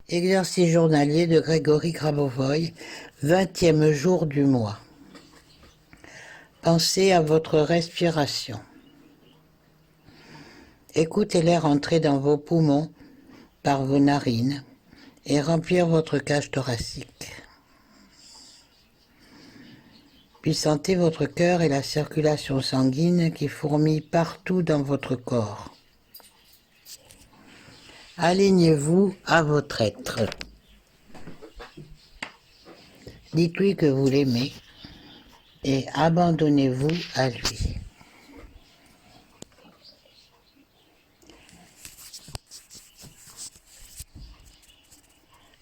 Exercice journalier de Grégory Grabovoy, 20e jour du mois. Pensez à votre respiration. Écoutez l'air entrer dans vos poumons par vos narines et remplir votre cage thoracique. Puis sentez votre cœur et la circulation sanguine qui fourmille partout dans votre corps. Alignez-vous à votre être. Dites-lui que vous l'aimez et abandonnez-vous à lui.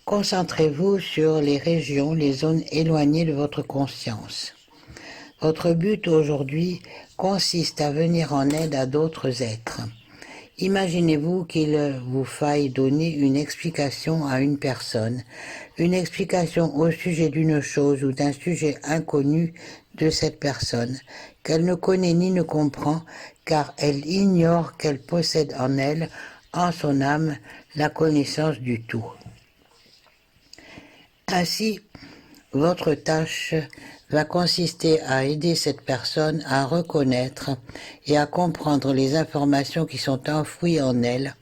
Concentrez-vous sur les régions, les zones éloignées de votre conscience. Votre but aujourd'hui consiste à venir en aide à d'autres êtres. Imaginez-vous qu'il vous faille donner une explication à une personne, une explication au sujet d'une chose ou d'un sujet inconnu de cette personne, qu'elle ne connaît ni ne comprend, car elle ignore qu'elle possède en elle, en son âme, la connaissance du tout. Ainsi, votre tâche va consister à aider cette personne à reconnaître et à comprendre les informations qui sont enfouies en elle,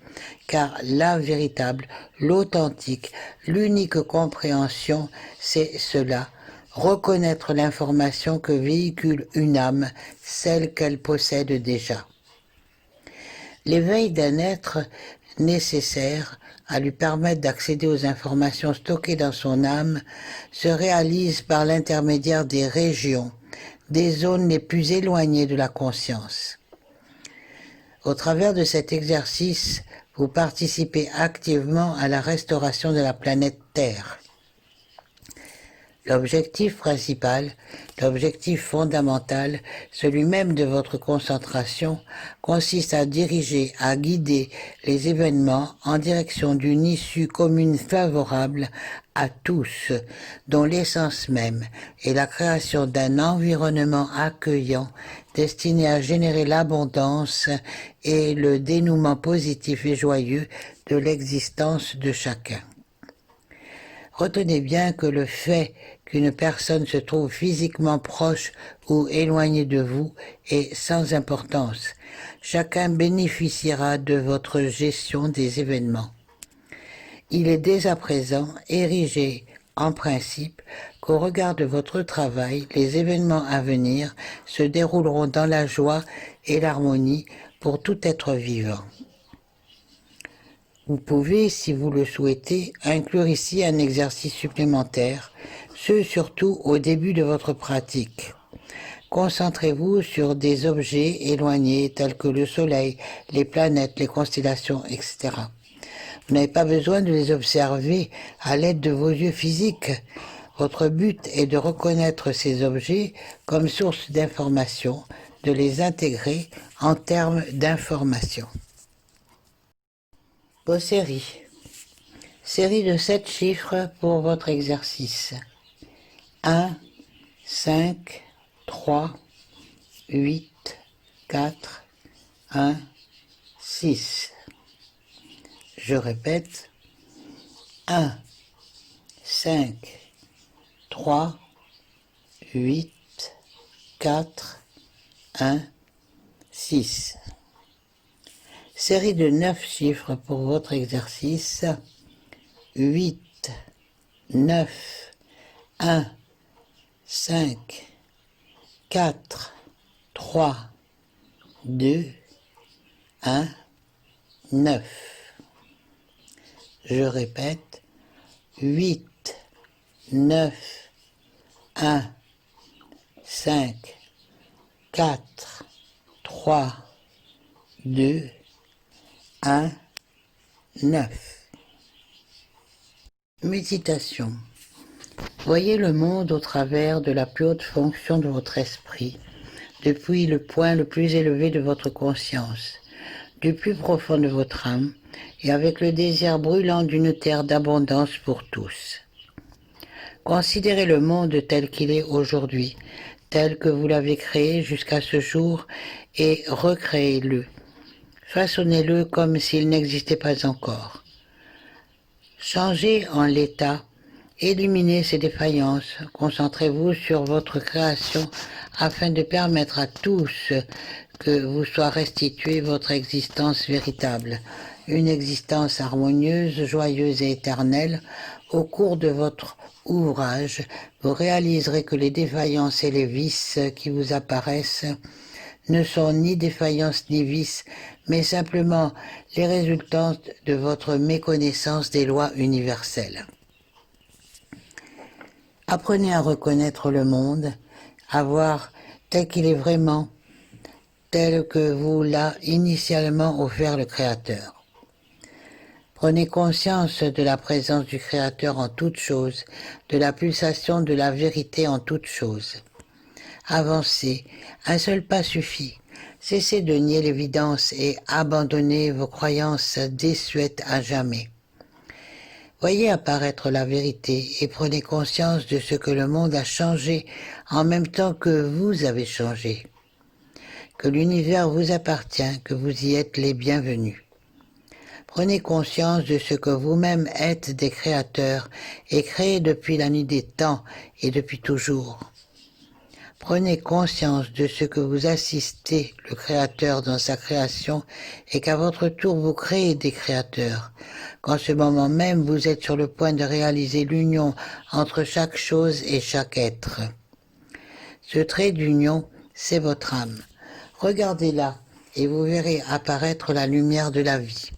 car la véritable, l'authentique, l'unique compréhension, c'est cela, reconnaître l'information que véhicule une âme, celle qu'elle possède déjà. L'éveil d'un être nécessaire à lui permettre d'accéder aux informations stockées dans son âme se réalise par l'intermédiaire des régions, des zones les plus éloignées de la conscience. Au travers de cet exercice, vous participez activement à la restauration de la planète Terre. L'objectif principal, l'objectif fondamental, celui même de votre concentration, consiste à diriger, à guider les événements en direction d'une issue commune favorable à tous, dont l'essence même est la création d'un environnement accueillant destiné à générer l'abondance et le dénouement positif et joyeux de l'existence de chacun. Retenez bien que le fait qu'une personne se trouve physiquement proche ou éloignée de vous est sans importance. Chacun bénéficiera de votre gestion des événements. Il est dès à présent érigé en principe qu'au regard de votre travail, les événements à venir se dérouleront dans la joie et l'harmonie pour tout être vivant. Vous pouvez, si vous le souhaitez, inclure ici un exercice supplémentaire, ce surtout au début de votre pratique. Concentrez-vous sur des objets éloignés tels que le soleil, les planètes, les constellations, etc. Vous n'avez pas besoin de les observer à l'aide de vos yeux physiques. Votre but est de reconnaître ces objets comme source d'information, de les intégrer en termes d'information. Vos séries. Série de 7 chiffres pour votre exercice. 1, 5, 3, 8, 4, 1, 6. Je répète. 1, 5, 3, 8, 4, 1, 6. Série de 9 chiffres pour votre exercice. 8, 9, 1, 5, 4, 3, 2, 1, 9. Je répète. 8, 9, 1, 5, 4, 3, 2, 1, 9. Méditation. Voyez le monde au travers de la plus haute fonction de votre esprit, depuis le point le plus élevé de votre conscience, du plus profond de votre âme, et avec le désir brûlant d'une terre d'abondance pour tous. Considérez le monde tel qu'il est aujourd'hui, tel que vous l'avez créé jusqu'à ce jour, et recréez-le. Façonnez-le comme s'il n'existait pas encore. Changez en l'état, éliminez ces défaillances, concentrez-vous sur votre création afin de permettre à tous que vous soit restituée votre existence véritable, une existence harmonieuse, joyeuse et éternelle. Au cours de votre ouvrage, vous réaliserez que les défaillances et les vices qui vous apparaissent ne sont ni défaillances ni vices, mais simplement les résultats de votre méconnaissance des lois universelles. Apprenez à reconnaître le monde, à voir tel qu'il est vraiment, tel que vous l'a initialement offert le Créateur. Prenez conscience de la présence du Créateur en toutes choses, de la pulsation de la vérité en toutes choses. Avancez, un seul pas suffit. Cessez de nier l'évidence et abandonnez vos croyances désuètes à jamais. Voyez apparaître la vérité et prenez conscience de ce que le monde a changé en même temps que vous avez changé. Que l'univers vous appartient, que vous y êtes les bienvenus. Prenez conscience de ce que vous-même êtes des créateurs et créés depuis la nuit des temps et depuis toujours. Prenez conscience de ce que vous assistez le Créateur dans sa création et qu'à votre tour vous créez des créateurs, qu'en ce moment même vous êtes sur le point de réaliser l'union entre chaque chose et chaque être. Ce trait d'union, c'est votre âme. Regardez-la et vous verrez apparaître la lumière de la vie.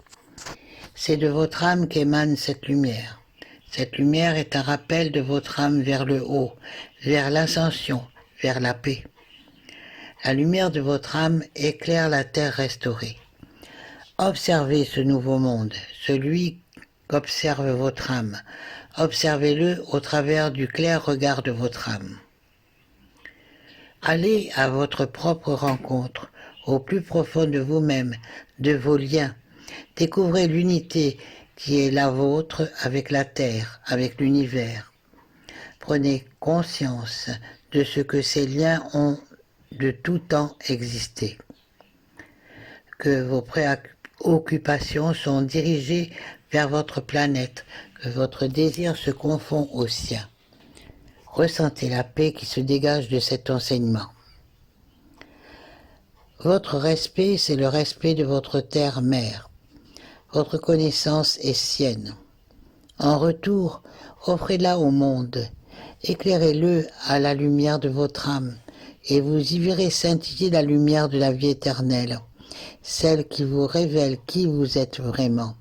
C'est de votre âme qu'émane cette lumière. Cette lumière est un rappel de votre âme vers le haut, vers l'ascension, vers la paix. La lumière de votre âme éclaire la terre restaurée. Observez ce nouveau monde, celui qu'observe votre âme. Observez-le au travers du clair regard de votre âme. Allez à votre propre rencontre, au plus profond de vous-même, de vos liens. Découvrez l'unité qui est la vôtre avec la terre, avec l'univers. Prenez conscience de ce que ces liens ont de tout temps existé. Que vos préoccupations sont dirigées vers votre planète, que votre désir se confond au sien. Ressentez la paix qui se dégage de cet enseignement. Votre respect, c'est le respect de votre terre-mère. Votre connaissance est sienne. En retour, offrez-la au monde. Éclairez-le à la lumière de votre âme, et vous y verrez scintiller la lumière de la vie éternelle, celle qui vous révèle qui vous êtes vraiment.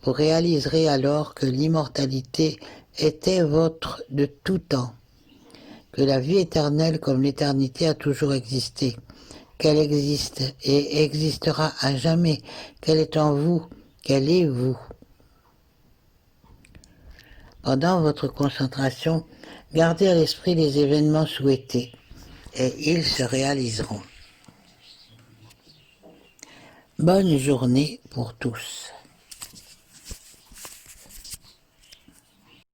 Vous réaliserez alors que l'immortalité était votre de tout temps, que la vie éternelle comme l'éternité a toujours existé, qu'elle existe et existera à jamais, qu'elle est en vous, qu'elle est vous. Pendant votre concentration, gardez à l'esprit les événements souhaités, et ils se réaliseront. Bonne journée pour tous.